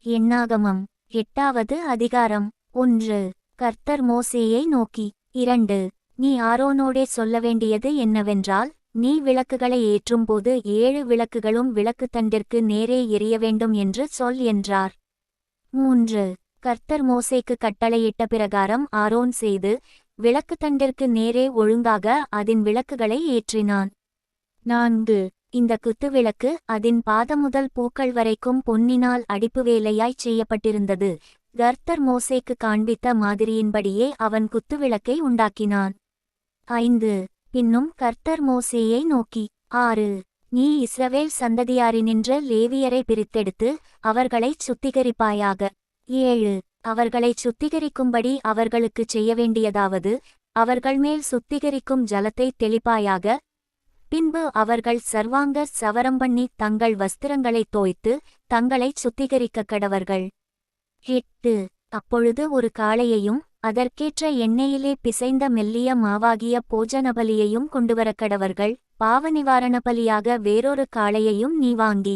எண்ணாகமம் 8வது அதிகாரம் 1. கர்த்தர் மோசேயை நோக்கி 2. நீ ஆரோனோடே சொல்ல வேண்டியது என்னவென்றால், நீ விளக்குகளை ஏற்றும்போது 7 விளக்குகளும் விளக்குத்தண்டிற்கு நேரே எரிய வேண்டும் என்று சொல் என்றார். 3. கர்த்தர் மோசேக்கு கட்டளையிட்ட பிரகாரம் ஆரோன் செய்து, விளக்குத்தண்டிற்கு நேரே ஒழுங்காக அதின் விளக்குகளை ஏற்றினான். 4. இந்த குத்துவிளக்கு அதின் பாதமுதல் பூக்கள் வரைக்கும் பொன்னினால் அடிப்பு வேலையாய்ச் செய்யப்பட்டிருந்தது. கர்த்தர் மோசேக்கு காண்பித்த மாதிரியின்படியே அவன் குத்துவிளக்கை உண்டாக்கினான். 5. பின்னும் கர்த்தர் மோசேயை நோக்கி 6. நீ இஸ்ரவேல் சந்ததியாரினின்ற லேவியரை பிரித்தெடுத்து அவர்களைச் சுத்திகரிப்பாயாக. 7. அவர்களைச் சுத்திகரிக்கும்படி அவர்களுக்குச் செய்ய வேண்டியதாவது, அவர்கள் மேல் சுத்திகரிக்கும் ஜலத்தை தெளிப்பாயாக. பின்பு அவர்கள் சர்வாங்க சவரம்பண்ணி தங்கள் வஸ்திரங்களை தோய்த்து தங்களைச் சுத்திகரிக்கக் கடவர்கள். 8. அப்பொழுது ஒரு காளையையும் அதற்கேற்ற எண்ணெயிலே பிசைந்த மெல்லிய மாவாகிய போஜனபலியையும் கொண்டுவரக் கடவர்கள். பாவநிவாரண பலியாக வேறொரு காளையையும் நீ வாங்கி.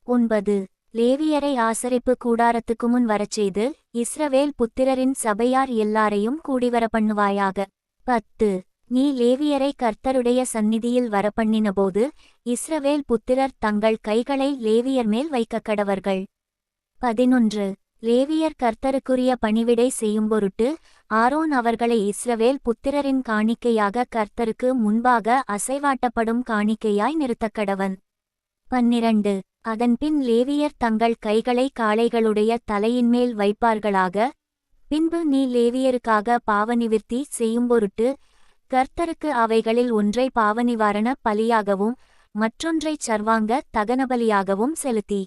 9. லேவியரை ஆசரிப்பு கூடாரத்துக்கு முன் வரச்செய்து இஸ்ரவேல் புத்திரரின் சபையார் எல்லாரையும் கூடிவர பண்ணுவாயாக. 10. நீ லேவியரை கர்த்தருடைய சந்நிதியில் வரப்பண்ணினபோது இஸ்ரவேல் புத்திரர் தங்கள் கைகளை லேவியர் மேல் வைக்கக் கடவர்கள். 11. லேவியர் கர்த்தருக்குரிய பணிவிடை செய்யும்பொருட்டு ஆரோன் அவர்களை இஸ்ரவேல் புத்திரரின் காணிக்கையாக கர்த்தருக்கு முன்பாக அசைவாட்டப்படும் காணிக்கையாய் நிறுத்தக்கடவன். 12. அதன்பின் லேவியர் தங்கள் கைகளை காளைகளுடைய தலையின்மேல் வைப்பார்களாக. பின்பு நீ லேவியருக்காக பாவநிவிர்த்தி செய்யும்பொருட்டு கர்த்தருக்கு அவைகளில் ஒன்றை பாவநிவாரண பலியாகவும் மற்றொன்றைச் சர்வாங்க தகனபலியாகவும் செலுத்தி.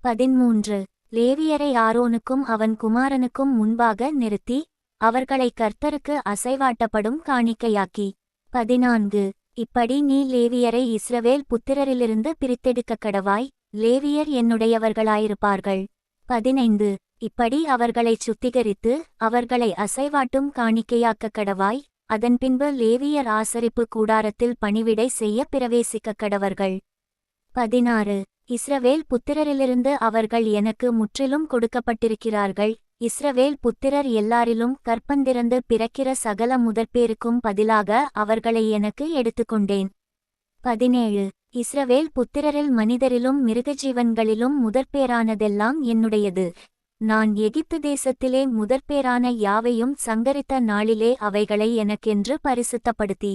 13. லேவியரை ஆரோனுக்கும் அவன் குமாரனுக்கும் முன்பாக நிறுத்தி அவர்களை கர்த்தருக்கு அசைவாட்டப்படும் காணிக்கையாக்கி. 14. இப்படி நீ லேவியரை இஸ்ரவேல் புத்திரரிலிருந்து பிரித்தெடுக்கக் கடவாய். லேவியர் என்னுடையவர்களாயிருப்பார்கள். 15. இப்படி அவர்களைச் சுத்திகரித்து அவர்களை அசைவாட்டும் காணிக்கையாக்கக் கடவாய். அதன்பின்பு லேவியர் ஆசரிப்பு கூடாரத்தில் பணிவிடை செய்ய பிரவேசிக்கக் கடவர்கள். 16. இஸ்ரவேல் புத்திரரிலிருந்து அவர்கள் எனக்கு முற்றிலும் கொடுக்கப்பட்டிருக்கிறார்கள். இஸ்ரவேல் புத்திரர் எல்லாரிலும் கற்பந்திறந்து பிறக்கிற சகல முதற்பேருக்கும் பதிலாக அவர்களை எனக்கு எடுத்துக்கொண்டேன். 17. இஸ்ரவேல் புத்திரரில் மனிதரிலும் மிருகஜீவன்களிலும் முதற்பேரானதெல்லாம் என்னுடையது. நான் எகிப்து தேசத்திலே முதற்பேரான யாவையும் சங்கரித்த நாளிலே அவைகளை எனக்கென்று பரிசுத்தப்படுத்தி.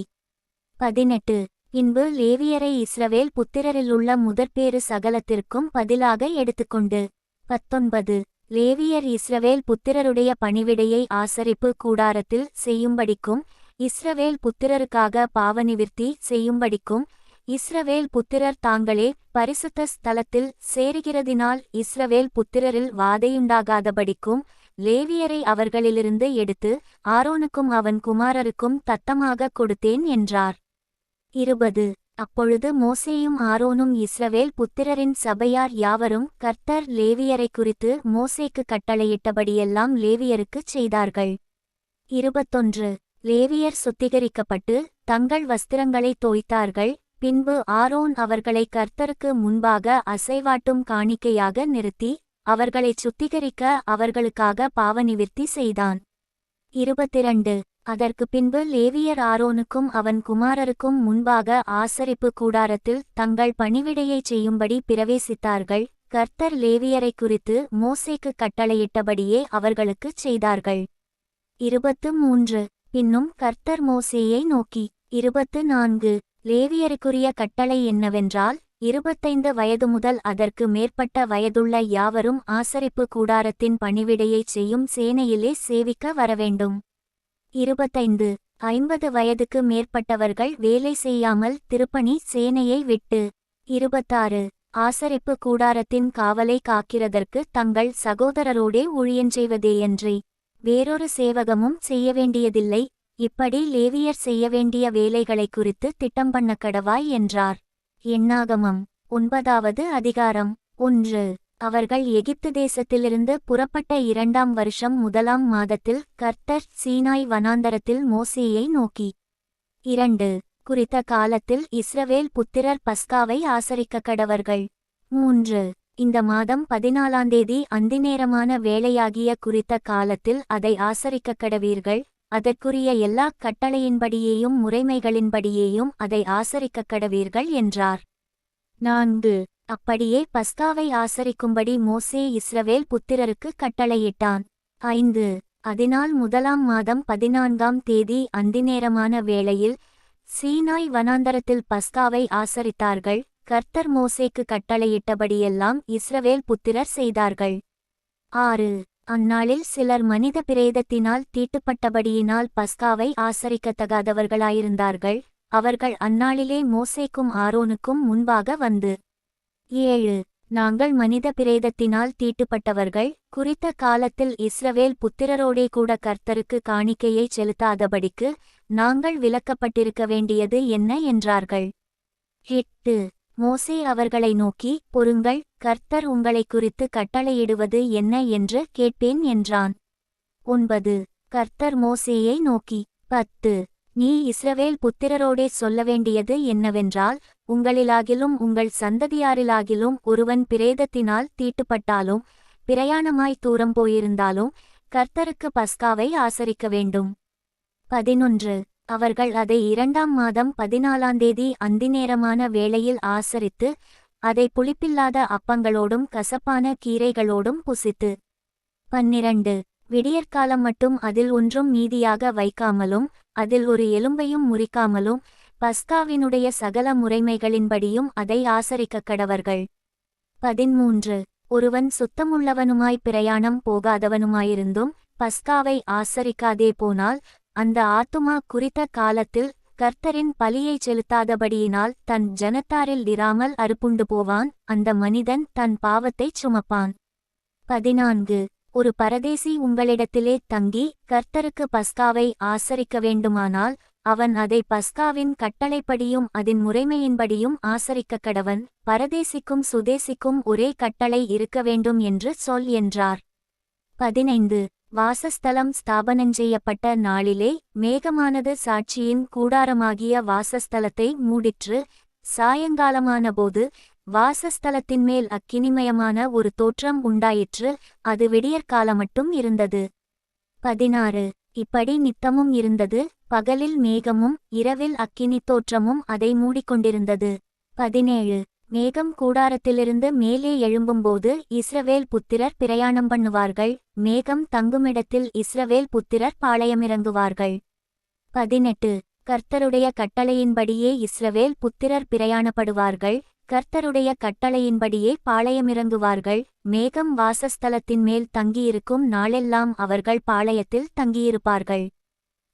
18. பின்பு லேவியரை இஸ்ரவேல் புத்திரரிலுள்ள முதற்பேறு சகலத்திற்கும் பதிலாக எடுத்துக்கொண்டு. 19. லேவியர் இஸ்ரவேல் புத்திரருடைய பணிவிடையை ஆசரிப்பு கூடாரத்தில் செய்யும்படிக்கும் இஸ்ரவேல் புத்திரருக்காக பாவநிவிர்த்தி செய்யும்படிக்கும் இஸ்ரவேல் புத்திரர் தாங்களே பரிசுத்த ஸ்தலத்தில் சேருகிறதினால் இஸ்ரவேல் புத்திரரில் வாதையுண்டாகாதபடிக்கும் லேவியரை அவர்களிலிருந்து எடுத்து ஆரோனுக்கும் அவன் குமாரருக்கும் தத்தமாக கொடுத்தேன் என்றார். 20. அப்பொழுது மோசேயும் ஆரோனும் இஸ்ரவேல் புத்திரரின் சபையார் யாவரும் கர்த்தர் லேவியரை குறித்து மோசேக்கு கட்டளையிட்டபடியெல்லாம் லேவியருக்குச் செய்தார்கள். 21. லேவியர் சுத்திகரிக்கப்பட்டு தங்கள் வஸ்திரங்களை தோய்த்தார்கள். பின்பு ஆரோன் அவர்களை கர்த்தருக்கு முன்பாக அசைவாட்டும் காணிக்கையாக நிறுத்தி அவர்களைச் சுத்திகரிக்க அவர்களுக்காக பாவநிவிர்த்தி செய்தான். 22. அதற்கு பின்பு லேவியர் ஆரோனுக்கும் அவன் குமாரருக்கும் முன்பாக ஆசரிப்பு கூடாரத்தில் தங்கள் பணிவிடையைச் செய்யும்படி பிரவேசித்தார்கள். கர்த்தர் லேவியரை குறித்து மோசேக்கு கட்டளையிட்டபடியே அவர்களுக்குச் செய்தார்கள். 23. பின்னும் கர்த்தர் மோசேயை நோக்கி 24. லேவியருக்குரிய கட்டளை என்னவென்றால், 25 வயது முதல் அதற்கு மேற்பட்ட வயதுள்ள யாவரும் ஆசரிப்பு கூடாரத்தின் பணிவிடையைச் செய்யும் சேனையிலே சேவிக்க வரவேண்டும். 25. 50 வயதுக்கு மேற்பட்டவர்கள் வேலை செய்யாமல் திருப்பணி சேனையை விட்டு. 26. ஆசரிப்பு கூடாரத்தின் காவலை காக்கிறதற்கு தங்கள் சகோதரரோடே ஊழியஞ்செய்வதேயன்றி வேறொரு சேவகமும் செய்ய வேண்டியதில்லை. இப்படி லேவியர் செய்ய வேண்டிய வேலைகளை குறித்து திட்டம் பண்ண கடவாய் என்றார். எண்ணாகமம் 9வது அதிகாரம் 1. அவர்கள் எகிப்து தேசத்திலிருந்து புறப்பட்ட 2ஆம் வருஷம் 1ஆம் மாதத்தில் கர்த்தர் சீனாய் வனாந்தரத்தில் மோசேயை நோக்கி 2. குறித்த காலத்தில் இஸ்ரவேல் புத்திரர் பஸ்காவை ஆசரிக்க கடவர்கள். 3. இந்த மாதம் 14ஆம் தேதி அந்திநேரமான வேளையாகிய குறித்த காலத்தில் அதை ஆசரிக்கக் கடவீர்கள். அதற்குரிய எல்லா கட்டளையின்படியேயும் முறைமைகளின்படியேயும் அதை ஆசரிக்கக் கடவீர்கள் என்றார். 4. அப்படியே பஸ்காவை ஆசரிக்கும்படி மோசே இஸ்ரவேல் புத்திரருக்கு கட்டளையிட்டான். 5. அதனால் 1ஆம் மாதம் 14ஆம் தேதி அந்திநேரமான வேளையில் சீனாய் வனாந்தரத்தில் பஸ்காவை ஆசரித்தார்கள். கர்த்தர் மோசேக்கு கட்டளையிட்டபடியெல்லாம் இஸ்ரவேல் புத்திரர் செய்தார்கள். 6. அந்நாளில் சிலர் மனித பிரேதத்தினால் தீட்டுப்பட்டபடியினால் பஸ்காவை ஆசரிக்கத்தகாதவர்களாயிருந்தார்கள். அவர்கள் அந்நாளிலே மோசேக்கும் ஆரோனுக்கும் முன்பாக வந்து, 7. நாங்கள் மனித பிரேதத்தினால் தீட்டுப்பட்டவர்கள், குறித்த காலத்தில் இஸ்ரவேல் புத்திரரோடே கூட கர்த்தருக்கு காணிக்கையை செலுத்தாதபடிக்கு நாங்கள் விலக்கப்பட்டிருக்க வேண்டியது என்ன என்றார்கள். 8. மோசே அவர்களை நோக்கி, பொறுங்கள், கர்த்தர் உங்களைக் குறித்து கட்டளையிடுவது என்ன என்று கேட்பேன் என்றான். 9. கர்த்தர் மோசேயை நோக்கி, 10. நீ இஸ்ரவேல் புத்திரரோடே சொல்ல வேண்டியது என்னவென்றால், உங்களிலாகிலும் உங்கள் சந்ததியாரிலாகிலும் ஒருவன் பிரேதத்தினால் தீட்டுப்பட்டாலும் பிரயாணமாய் தூரம் போயிருந்தாலும் கர்த்தருக்கு பஸ்காவை ஆசரிக்க வேண்டும். 11. அவர்கள் அதை 2ஆம் மாதம் 14ஆம் தேதி அந்திநேரமான வேளையில் ஆசரித்து அதை புளிப்பில்லாத அப்பங்களோடும் கசப்பான கீரைகளோடும் புசித்து 12. விடியற்காலம் மட்டும் அதில் ஒன்றும் மீதியாக வைக்காமலும் அதில் ஒரு எலும்பையும் முறிக்காமலும் பஸ்காவினுடைய சகல முறைமைகளின்படியும் அதை ஆசரிக்கக் கடவர்கள். 13. ஒருவன் சுத்தமுள்ளவனுமாய் பிரயாணம் போகாதவனுமாயிருந்தும் பஸ்காவை ஆசரிக்காதே போனால் அந்த ஆத்துமா குறித்த காலத்தில் கர்த்தரின் பலியை செலுத்தாதபடியினால் தன் ஜனத்தாரில் இராமல் அறுப்புண்டு போவான். அந்த மனிதன் தன் பாவத்தைச் சுமப்பான். 14. ஒரு பரதேசி உங்களிடத்திலே தங்கி கர்த்தருக்கு பஸ்காவை ஆசரிக்க வேண்டுமானால் அவன் அதை பஸ்காவின் கட்டளைப்படியும் அதன் முறைமையின்படியும் ஆசரிக்கக் கடவன். பரதேசிக்கும் சுதேசிக்கும் ஒரே கட்டளை இருக்க வேண்டும் என்று சொல் என்றார். 15. வாசஸ்தலம் ஸ்தாபனஞ்செய்யப்பட்ட நாளிலே மேகமானது சாட்சியின் கூடாரமாகிய வாசஸ்தலத்தை மூடிற்று. சாயங்காலமானபோது வாசஸ்தலத்தின்மேல் அக்கினிமயமான ஒரு தோற்றம் உண்டாயிற்று. அது விடியற்காலமட்டும் இருந்தது. 16. இப்படி நித்தமும் இருந்தது. பகலில் மேகமும் இரவில் அக்கினி தோற்றமும் அதை மூடிக்கொண்டிருந்தது. 17. மேகம் கூடாரத்திலிருந்து மேலே எழும்பும்போது இஸ்ரவேல் புத்திரர் பிரயாணம் பண்ணுவார்கள். மேகம் தங்குமிடத்தில் இஸ்ரவேல் புத்திரர் பாளையமிறங்குவார்கள். 18. கர்த்தருடைய கட்டளையின்படியே இஸ்ரவேல் புத்திரர் பிரயாணப்படுவார்கள். கர்த்தருடைய கட்டளையின்படியே பாளையமிறங்குவார்கள். மேகம் வாசஸ்தலத்தின் மேல் தங்கியிருக்கும் நாளெல்லாம் அவர்கள் பாளையத்தில் தங்கியிருப்பார்கள்.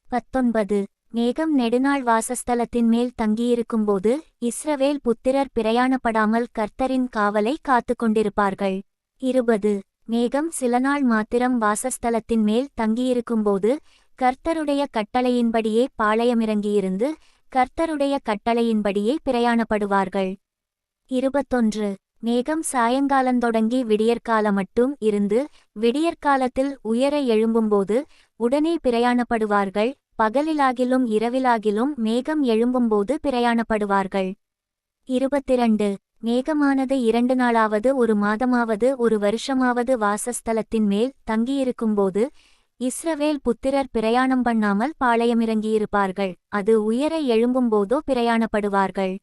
19. மேகம் நெடுநாள் வாசஸ்தலத்தின் மேல் தங்கியிருக்கும்போது இஸ்ரவேல் புத்திரர் பிரயாணப்படாமல் கர்த்தரின் காவலை காத்து கொண்டிருப்பார்கள். 20. மேகம் சில நாள் மாத்திரம் வாசஸ்தலத்தின் மேல் தங்கியிருக்கும்போது கர்த்தருடைய கட்டளையின்படியே பாளையமிறங்கியிருந்து கர்த்தருடைய கட்டளையின்படியே பிரயாணப்படுவார்கள். 21. மேகம் சாயங்காலந்தொடங்கி விடியற்காலமட்டும் இருந்து விடியற்காலத்தில் உயர எழும்பும்போது உடனே பிரயாணப்படுவார்கள். பகலிலாகிலும் இரவிலாகிலும் மேகம் எழும்பும்போது பிரயாணப்படுவார்கள். 22. மேகமானது 2 நாளாவது ஒரு மாதமாவது ஒரு வருஷமாவது வாசஸ்தலத்தின் மேல் தங்கியிருக்கும்போது இஸ்ரவேல் புத்திரர் பிரயாணம் பண்ணாமல் பாளையமிறங்கியிருப்பார்கள். அது உயர எழும்பும்போதோ பிரயாணப்படுவார்கள்.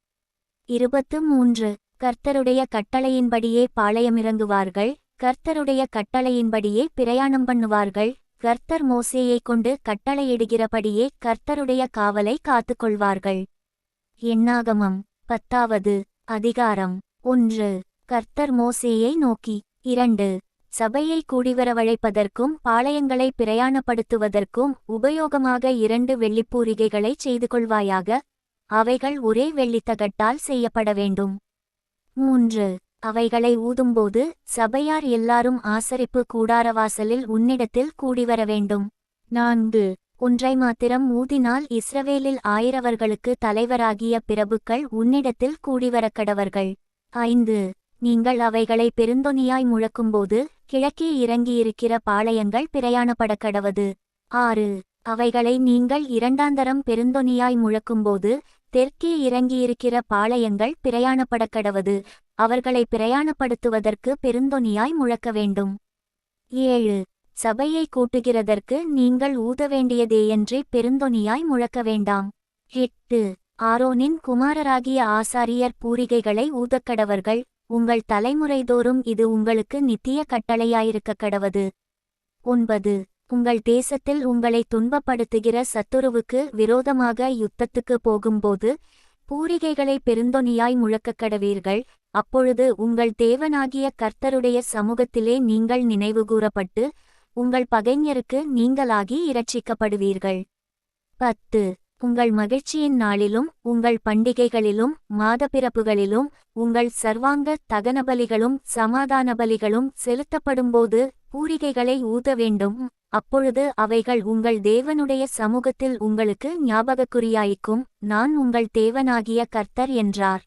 23. கர்த்தருடைய கட்டளையின்படியே பாளையமிறங்குவார்கள். கர்த்தருடைய கட்டளையின்படியே பிரயாணம் பண்ணுவார்கள். கர்த்தர் மோசேயைக் கொண்டு கட்டளையிடுகிறபடியே கர்த்தருடைய காவலை காத்துக்கொள்வார்கள். எண்ணாகமம் 10வது அதிகாரம். 1. கர்த்தர் மோசேயை நோக்கி, 2. சபையை கூடிவரவழைப்பதற்கும் பாளையங்களை பிரயாணப்படுத்துவதற்கும் உபயோகமாக 2 வெள்ளிப்பூரிகைகளைச் செய்து கொள்வாயாக. அவைகள் ஒரே வெள்ளித்தகட்டால் செய்யப்பட வேண்டும். 3. அவைகளை ஊதும்போது சபையார் எல்லாரும் ஆசரிப்பு கூடாரவாசலில் உன்னிடத்தில் கூடிவர வேண்டும். 4. ஒன்றை மாத்திரம் ஊதினால் இஸ்ரவேலில் 1000 தலைவராகிய பிரபுக்கள் உன்னிடத்தில் கூடிவரக்கடவர்கள். 5. நீங்கள் அவைகளை பெருந்தொனியாய் முழக்கும்போது கிழக்கே இறங்கியிருக்கிற பாளையங்கள் பிரயாணப்படக்கடவது. 6. அவைகளை நீங்கள் 2ஆந்தரம் பெருந்தொனியாய் முழக்கும்போது தெற்கே இறங்கியிருக்கிற பாளையங்கள் பிரயாணப்படக்கடவது. அவர்களை பிரயாணப்படுத்துவதற்கு பெருந்தொனியாய் முழக்க வேண்டும். 7. சபையை கூட்டுகிறதற்கு நீங்கள் ஊத வேண்டியதேயன்றி பெருந்தொனியாய் முழக்க வேண்டாம். 8. ஆரோனின் குமாரராகிய ஆசாரியர் பூரிகைகளை ஊதக்கடவர்கள். உங்கள் தலைமுறைதோறும் இது உங்களுக்கு நித்திய கட்டளையாயிருக்கக்கடவது. 9. உங்கள் தேசத்தில் உங்களை துன்பப்படுத்துகிற சத்துருவுக்கு விரோதமாக யுத்தத்துக்கு போகும்போது பூரிகைகளை பெருந்தொனியாய் முழக்கக்கடவீர்கள். அப்பொழுது உங்கள் தேவனாகிய கர்த்தருடைய சமூகத்திலே நீங்கள் நினைவுகூரப்பட்டு உங்கள் பகைஞருக்கு நீங்களாகி இரட்சிக்கப்படுவீர்கள். 10. உங்கள் மகிழ்ச்சியின் நாளிலும் உங்கள் பண்டிகைகளிலும் மாதப்பிறப்புகளிலும் உங்கள் சர்வாங்க தகனபலிகளும் சமாதான பலிகளும் செலுத்தப்படும்போது பூரிகைகளை ஊத வேண்டும். அப்பொழுது அவைகள் உங்கள் தேவனுடைய சமூகத்தில் உங்களுக்கு ஞாபகக்குறியாயிக்கும். நான் உங்கள் தேவனாகிய கர்த்தர் என்றார்.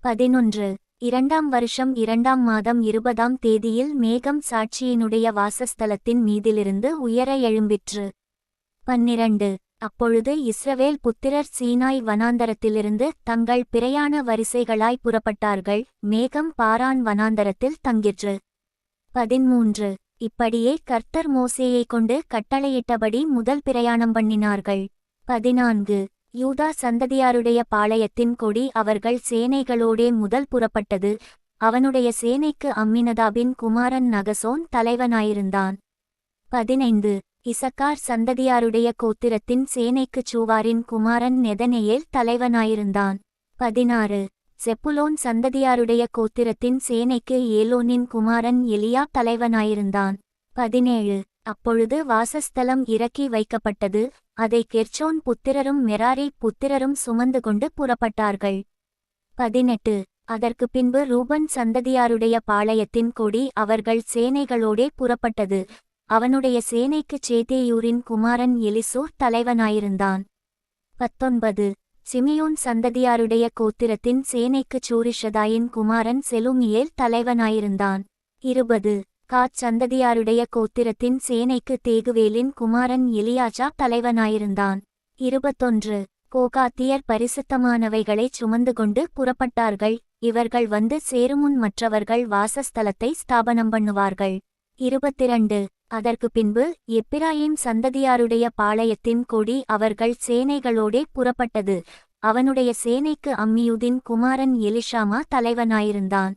11. 2ஆம் வருஷம் 2ஆம் மாதம் 20ஆம் தேதியில் மேகம் சாட்சியினுடைய வாசஸ்தலத்தின் மீதிலிருந்து உயர எழும்பிற்று. 12. அப்பொழுது இஸ்ரவேல் புத்திரர் சீனாய் வனாந்தரத்திலிருந்து தங்கள் பிரயாண வரிசைகளாய் புறப்பட்டார்கள். மேகம் பாரான் வனாந்தரத்தில் தங்கிற்று. 13. இப்படியே கர்த்தர் மோசேயைக் கொண்டு கட்டளையிட்டபடி முதல் பிரயாணம் பண்ணினார்கள். 14. யூதா சந்ததியாருடைய பாளையத்தின் கொடி அவர்கள் சேனைகளோடே முதல் புறப்பட்டது. அவனுடைய சேனைக்கு அம்மினதாபின் குமாரன் நகசோன் தலைவனாயிருந்தான். 15. இசக்கார் சந்ததியாருடைய கோத்திரத்தின் சேனைக்கு சூவாரின் குமாரன் நெதனெயேல் தலைவனாயிருந்தான். 16. செப்புலோன் சந்ததியாருடைய கோத்திரத்தின் சேனைக்கு ஏலோனின் குமாரன் எலியா தலைவனாயிருந்தான். 17. அப்பொழுது வாசஸ்தலம் இறக்கி வைக்கப்பட்டது. அதை கெர்ச்சோன் புத்திரரும் மெராரி புத்திரரும் சுமந்து கொண்டு புறப்பட்டார்கள். 18. அதற்கு பின்பு ரூபன் சந்ததியாருடைய பாளையத்தின் கொடி அவர்கள் சேனைகளோடே புறப்பட்டது. அவனுடைய சேனைக்குச் சேத்தேயூரின் குமாரன் எலிசூர் தலைவனாயிருந்தான். 19. சிமியோன் சந்ததியாருடைய கோத்திரத்தின் சேனைக்குச் சூரிஷதாயின் குமாரன் செலுமியேல் தலைவனாயிருந்தான். 20. காத் சந்ததியாருடைய கோத்திரத்தின் சேனைக்கு தேகுவேலின் குமாரன் எலியாஜா தலைவனாயிருந்தான். 21. கோகாத்தியர் பரிசுத்தமானவைகளைச் சுமந்து கொண்டு புறப்பட்டார்கள். இவர்கள் வந்து சேருமுன் மற்றவர்கள் வாசஸ்தலத்தை ஸ்தாபனம் பண்ணுவார்கள். 22. அதற்கு பின்பு எப்பிராயீம் சந்ததியாருடைய பாளையத்தின் கொடி அவர்கள் சேனைகளோடே புறப்பட்டது. அவனுடைய சேனைக்கு அம்மியூதின் குமாரன் எலிஷாமா தலைவனாயிருந்தான்.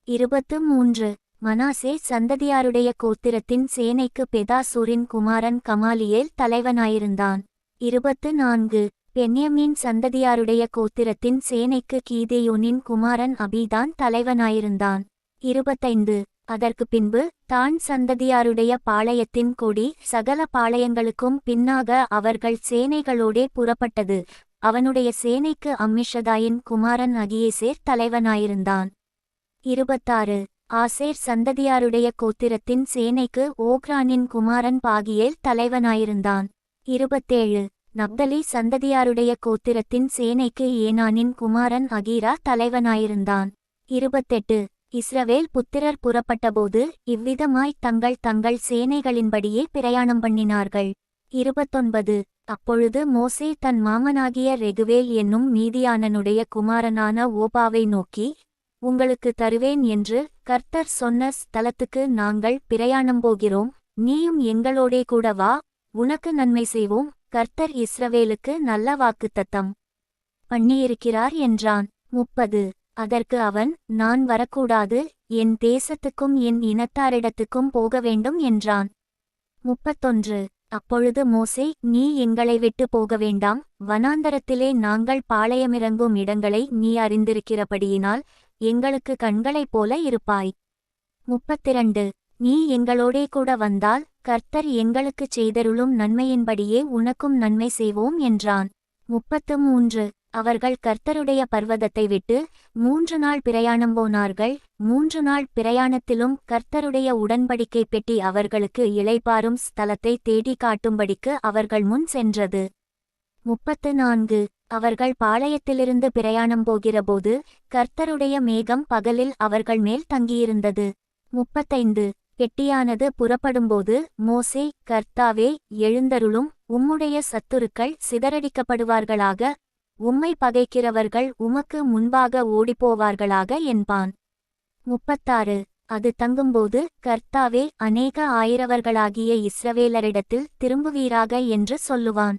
23. மனாசே சந்ததியாருடைய கோத்திரத்தின் சேனைக்கு பெதாசூரின் குமாரன் கமாலியேல் தலைவனாயிருந்தான். 24. பென்யமீன் சந்ததியாருடைய கோத்திரத்தின் சேனைக்கு கீதேயோனின் குமாரன் அபீதான் தலைவனாயிருந்தான். 25. அதற்கு பின்பு தான் சந்ததியாருடைய பாளையத்தின் கொடி சகல பாளையங்களுக்கும் பின்னாக அவர்கள் சேனைகளோடே புறப்பட்டது. அவனுடைய சேனைக்கு அம்மிஷதாயின் குமாரன் அகியேசேர் தலைவனாயிருந்தான். 26. ஆசேர் சந்ததியாருடைய கோத்திரத்தின் சேனைக்கு ஓக்ரானின் குமாரன் பாகியேல் தலைவனாயிருந்தான். 27. நப்தலி சந்ததியாருடைய கோத்திரத்தின் சேனைக்கு ஏனானின் குமாரன் அகீரா தலைவனாயிருந்தான். 28. இஸ்ரவேல் புத்திரர் புறப்பட்டபோது இவ்விதமாய் தங்கள் தங்கள் சேனைகளின்படியே பிரயாணம் பண்ணினார்கள். 29. அப்பொழுது மோசே தன் மாமனாகிய ரெகுவேல் என்னும் மீதியானனுடைய குமாரனான ஓபாவை நோக்கி, உங்களுக்கு தருவேன் என்று கர்த்தர் சொன்ன ஸ்தலத்துக்கு நாங்கள் பிரயாணம் போகிறோம். நீயும் எங்களோடே கூட வா, உனக்கு நன்மை செய்வோம். கர்த்தர் இஸ்ரவேலுக்கு நல்ல வாக்குத்தத்தம் பண்ணியிருக்கிறார் என்றான். 30. அதற்கு அவன், நான் வரக்கூடாது, என் தேசத்துக்கும் என் இனத்தாரிடத்துக்கும் போக வேண்டும் என்றான். 31. அப்பொழுது மோசே, நீ எங்களை விட்டு போக வேண்டாம், வனாந்தரத்திலே நாங்கள் பாளையமிறங்கும் இடங்களை நீ அறிந்திருக்கிறபடியினால் எங்களுக்கு கண்களைப் போல இருப்பாய். 32. நீ எங்களோடே கூட வந்தால் கர்த்தர் எங்களுக்குச் செய்தருளும் நன்மையின்படியே உனக்கும் நன்மை செய்வோம் என்றான். 33. அவர்கள் கர்த்தருடைய பர்வதத்தை விட்டு 3 நாள் பிரயாணம் போனார்கள். 3 நாள் பிரயாணத்திலும் கர்த்தருடைய உடன்படிக்கை பெட்டி அவர்களுக்கு இளைப்பாறும் ஸ்தலத்தை தேடி காட்டும்படிக்கு அவர்கள் முன் சென்றது. 34. அவர்கள் பாளையத்திலிருந்து பிரயாணம் போகிறபோது கர்த்தருடைய மேகம் பகலில் அவர்கள் மேல் தங்கியிருந்தது. 35. பெட்டியானது புறப்படும்போது மோசே, கர்த்தாவே, எழுந்தருளும், உம்முடைய சத்துருக்கள் சிதறடிக்கப்படுவார்களாக, உம்மை பகைக்கிறவர்கள் உமக்கு முன்பாக ஓடிப்போவார்களாக என்பான். 36. அது தங்கும்போது, கர்த்தாவே, அநேக ஆயிரவர்களாகிய இஸ்ரவேலரிடத்தில் திரும்புவீராக என்று சொல்லுவான்.